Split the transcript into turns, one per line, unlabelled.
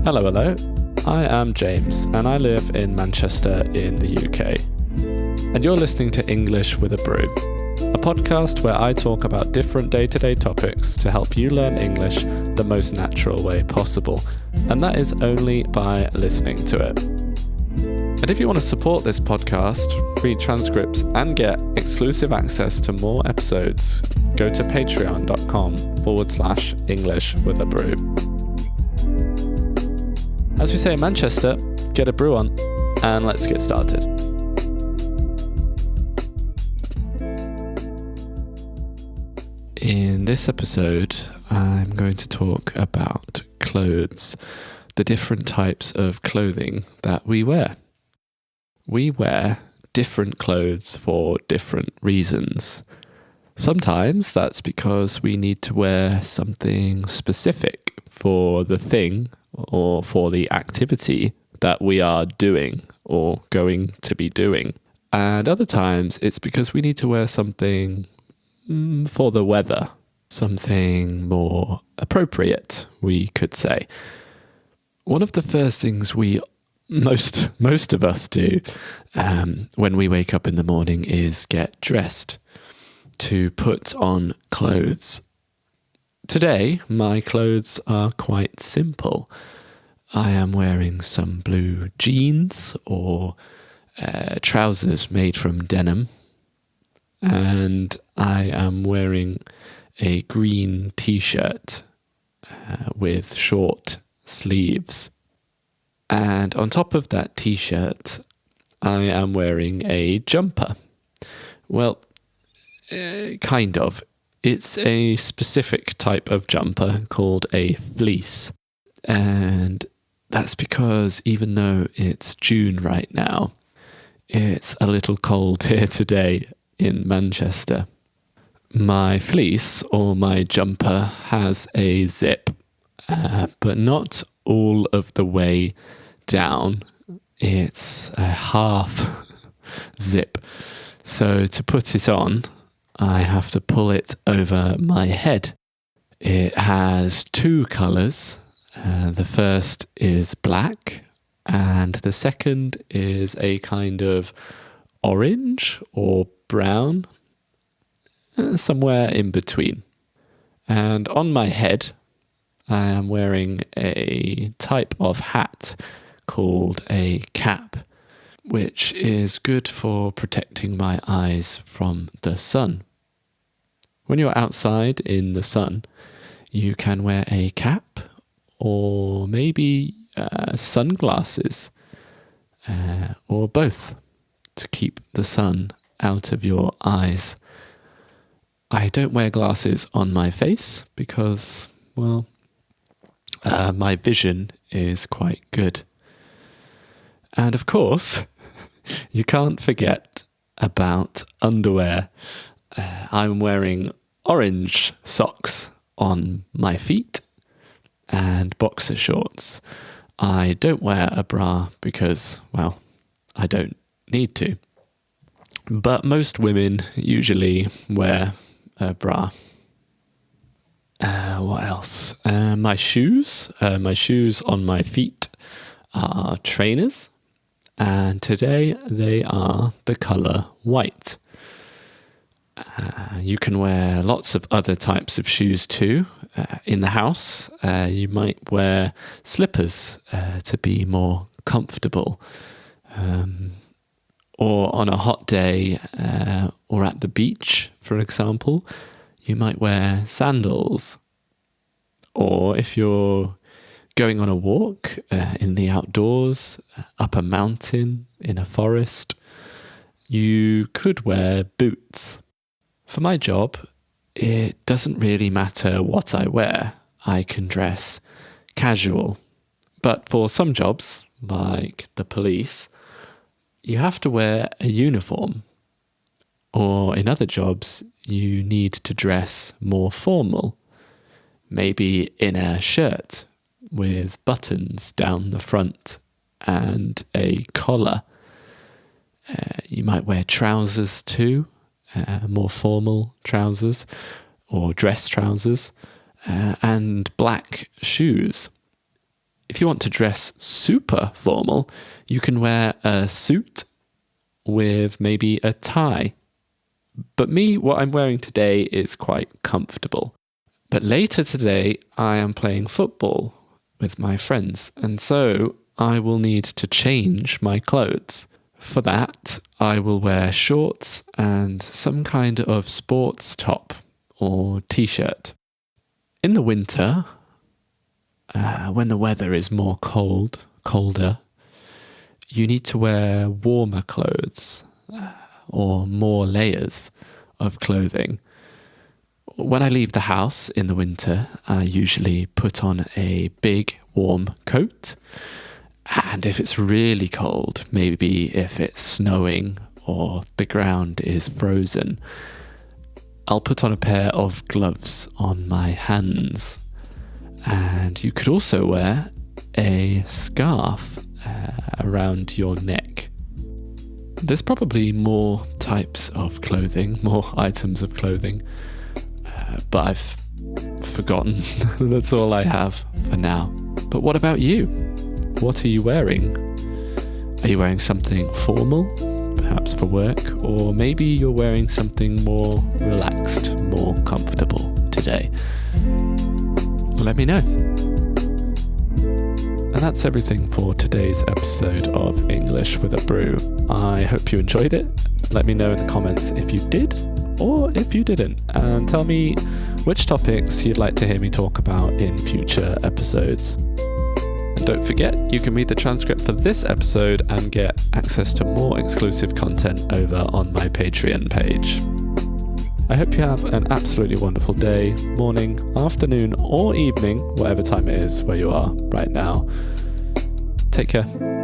Hello. I am James, and I live in Manchester in the UK. And you're listening to English with a Brew, a podcast where I talk about different day-to-day topics to help you learn English the most natural way possible. And that is only by listening to it. And if you want to support this podcast, read transcripts, and get exclusive access to more episodes, go to patreon.com/English with a Brew. As we say in Manchester, get a brew on, and let's get started. In this episode, I'm going to talk about clothes, the different types of clothing that we wear. We wear different clothes for different reasons. Sometimes that's because we need to wear something specific for the thing or for the activity that we are doing or going to be doing. And other times it's because we need to wear something for the weather, something more appropriate, we could say. One of the first things most of us do when we wake up in the morning is get dressed, to put on clothes. Today, my clothes are quite simple. I am wearing some blue jeans or trousers made from denim, and I am wearing a green t-shirt with short sleeves. And on top of that t-shirt, I am wearing a jumper. Well, kind of. It's a specific type of jumper called a fleece. And that's because even though it's June right now, it's a little cold here today in Manchester. My fleece or my jumper has a zip, but not all of the way down. It's a half zip. So to put it on, I have to pull it over my head. It has two colours. The first is black, and the second is a kind of orange or brown, somewhere in between. And on my head, I am wearing a type of hat called a cap, which is good for protecting my eyes from the sun. When you're outside in the sun, you can wear a cap or maybe sunglasses or both to keep the sun out of your eyes. I don't wear glasses on my face because, my vision is quite good. And of course, you can't forget about underwear. I'm wearing orange socks on my feet and boxer shorts. I don't wear a bra because, I don't need to. But most women usually wear a bra. What else? My shoes on my feet are trainers, and today they are the colour white. You can wear lots of other types of shoes too. In the house, you might wear slippers to be more comfortable. Or on a hot day or at the beach, for example, you might wear sandals. Or if you're going on a walk in the outdoors, up a mountain, in a forest, you could wear boots. For my job, it doesn't really matter what I wear. I can dress casual. But for some jobs, like the police, you have to wear a uniform. Or in other jobs, you need to dress more formal. Maybe in a shirt with buttons down the front and a collar. You might wear trousers too, more formal trousers or dress trousers, and black shoes. If you want to dress super formal, you can wear a suit with maybe a tie. But me, what I'm wearing today is quite comfortable. But later today, I am playing football with my friends, and so I will need to change my clothes. For that, I will wear shorts and some kind of sports top or t-shirt. In the winter, when the weather is more colder, you need to wear warmer clothes or more layers of clothing. When I leave the house in the winter, I usually put on a big warm coat. And if it's really cold, maybe if it's snowing or the ground is frozen, I'll put on a pair of gloves on my hands. And you could also wear a scarf around your neck. There's probably more types of clothing, more items of clothing, but I've forgotten. That's all I have for now. But what about you? What are you wearing? Are you wearing something formal, perhaps for work, or maybe you're wearing something more relaxed, more comfortable today? Let me know. And that's everything for today's episode of English with a Brew. I hope you enjoyed it. Let me know in the comments if you did or if you didn't, and tell me which topics you'd like to hear me talk about in future episodes. And don't forget, you can read the transcript for this episode and get access to more exclusive content over on my Patreon page. I hope you have an absolutely wonderful day, morning, afternoon, or evening, whatever time it is where you are right now. Take care.